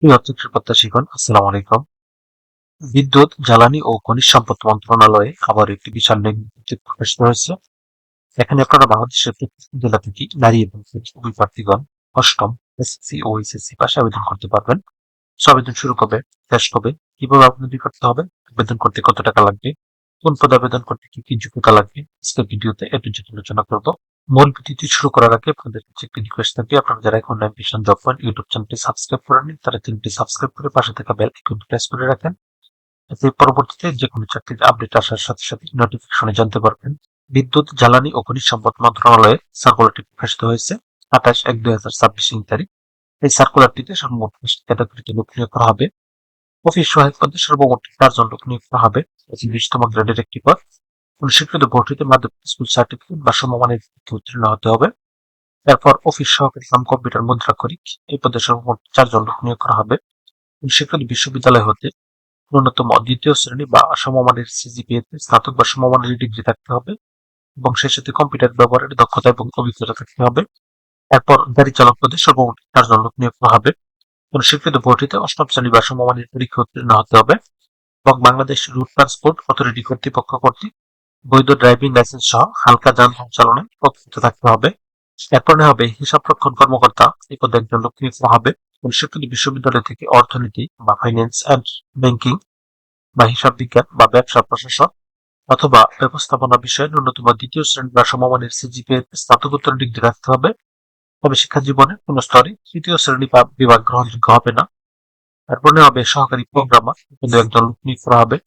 প্রিয় চাকরি প্রত্যাশীগণ, আসসালামু আলাইকুম। বিদ্যুৎ, জ্বালানি ও খনিজ সম্পদ মন্ত্রণালয়ে আবার একটি বিশাল নিয়োগ বিজ্ঞপ্তি প্রকাশিত হয়েছে। এখানে আপনারা বাংলাদেশের প্রত্যেকটি জেলা থেকে নারী এবং পুরুষ প্রার্থীগণ অষ্টম, এসএসসি ও এইচএসসি পাশে আবেদন করতে পারবেন। আবেদন শুরু কবে, শেষ কবে, কিভাবে আবেদন করতে হবে, আবেদন করতে কত টাকা লাগবে, কোন পদে আবেদন করতে কি কি যোগ্যতা লাগবে, আজকের ভিডিওতে এ টু জেড আলোচনা করব। মূল ভিডিওটি শুরু করার আগে আপনাদের কাছে একটি রিকোয়েস্ট থাকবে, আপনারা যারা এখন অ্যাম্বিশন জব পয়েন্ট ইউটিউব চ্যানেলটি সাবস্ক্রাইব করেননি তারা চ্যানেলটি সাবস্ক্রাইব করে পাশে থাকা বেল আইকনটি প্রেস করে রাখেন, এতে পরবর্তীতে যে কোনো চাকরির আপডেট আসার সাথে সাথে নোটিফিকেশনে জানতে পারবেন। বিদ্যুৎ, জ্বালানি ও খনিজ সম্পদ মন্ত্রণালয়ে সার্কুলারটি প্রকাশিত হয়েছে 28/1/2026 তারিখ। এই সার্কুলারটিতে সর্বমোট 5টি ক্যাটাগরিতে লোক নিয়োগ করা হবে। অফিস সহায়ক পদে সর্বমোট 4 জন লোক নিয়োগ করা হবে। এটি 20তম গ্রেডের একটি পদ। কোন স্বীকৃত বোর্ড হইতে মাধ্যমিক স্কুল সার্টিফিকেট বা সমমানের পরীক্ষায় উত্তীর্ণ হতে হবে। এরপর অফিস সহকারী কাম কম্পিউটার মুদ্রাক্ষরিক, এই পদে সর্বমোট 4 জন লোক নিয়োগ করা হবে। কোন স্বীকৃত বিশ্ববিদ্যালয় হতে ন্যূনতম দ্বিতীয় শ্রেণী বা সমমানের সিজিপিএ তে স্নাতক বা সমমানের ডিগ্রি থাকতে হবে এবং সেই সাথে কম্পিউটার ব্যবহারের দক্ষতা এবং অভিজ্ঞতা থাকতে হবে। এরপর গাড়ি চালক পদে সর্বমোট 4 জন লোক নিয়োগ করা হবে। কোন স্বীকৃত বোর্ড হইতে অষ্টম শ্রেণী বা সমমানের পরীক্ষা উত্তীর্ণ হতে হবে এবং বাংলাদেশ রুট ট্রান্সপোর্ট অথরিটি কর্তৃপক্ষ কর্তৃক বৈধ ড্রাইভিং লাইসেন্স সহ হালকা যানবাহন চালনায় প্রস্তুত থাকতে হবে। এরপরে হবে হিসাব রক্ষণ কর্মকর্তা, এই পদে একজন লোক নিয়োগ করা হবে। কোন স্বীকৃত বিশ্ববিদ্যালয় থেকে অর্থনীতি বা ফাইন্যান্স অ্যান্ড ব্যাংকিং বা হিসাব বিজ্ঞান বা ব্যবসা প্রশাসন অথবা ব্যবস্থাপনা বিষয়ে ন্যূনতম দ্বিতীয় শ্রেণী বা সমমানের সিজিপিএ স্নাতকোত্তর ডিগ্রি রাখতে হবে। তবে শিক্ষা জীবনে কোন স্তরে তৃতীয় শ্রেণী বা বিভাগ গ্রহণযোগ্য হবে না। তারপরে হবে সহকারী প্রোগ্রামার, কিন্তু একজন লোক নিয়োগ করা হবে।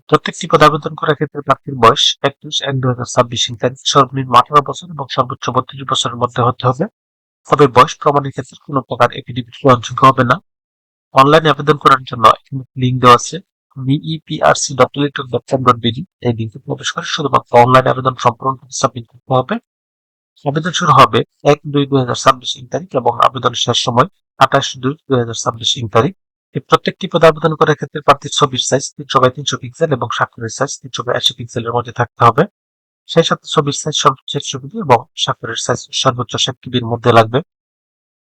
প্রত্যেকটি পদে আবেদন করার ক্ষেত্রে প্রার্থীর বয়স 31/1/2026 তারিখ সর্বনিম্ন 18 বছর এবং সর্বোচ্চ 32 বছরের মধ্যে হতে হবে। তবে বয়স প্রমাণের ক্ষেত্রে কোনো প্রকার এফিডেভিট গ্রহণযোগ্য হবে না। অনলাইনে আবেদন করার জন্য এখানে লিঙ্ক দেওয়া আছে, beprc.electric.com.bd। এই লিঙ্কে প্রবেশ করে শুধুমাত্র অনলাইন আবেদন সম্পূর্ণ সাবমিট করতে হবে। আবেদন শুরু হবে 1/2/2026 তারিখ এবং আবেদন শেষ সময় 28/2/2026 তারিখ। এই প্রত্যেকটি পদে আবেদন করার ক্ষেত্রে প্রার্থীর ছবির সাইজ 300x300 পিক্সেল এবং স্বাক্ষরের সাইজ 380 পিক্সেলের মধ্যে থাকতে হবে। সেই সাথে ছবির সাইজ সর্বোচ্চ 100 কেবি এবং স্বাক্ষরের সাইজ সর্বোচ্চ 7 কেবির মধ্যে লাগবে।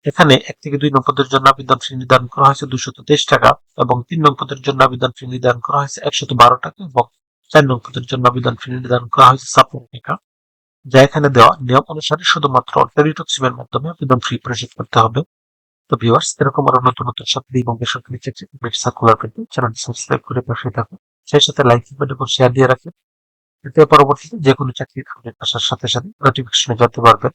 এখানে 1 থেকে 2 নং পদের জন্য আবেদন ফি নির্ধারণ করা হয়েছে 223 টাকা এবং 3 নং পদের জন্য আবেদন ফি নির্ধারণ করা হয়েছে 112 টাকা এবং 4 নং পদের জন্য আবেদন ফি নির্ধারণ করা হয়েছে 56 টাকা। যা এখানে দেওয়া নিয়ম অনুসারে শুধুমাত্র টেলিটক সিমের মাধ্যমে আবেদন ফি পরিশোধ করতে হবে। তো ভিউয়ার্স, এরকম আরো নতুন নতুন সরকারি এবং বেসরকারি চাকরি সার্কুলার পেতে চ্যানেলটি সাবস্ক্রাইব করে পাশে থাকুন। সেই সাথে লাইক কমেন্ট এবং শেয়ার দিয়ে রাখবেন, এতে পরবর্তীতে যে কোনো চাকরির আপডেট আসার সাথে সাথে নোটিফিকেশনে জানতে পারবেন।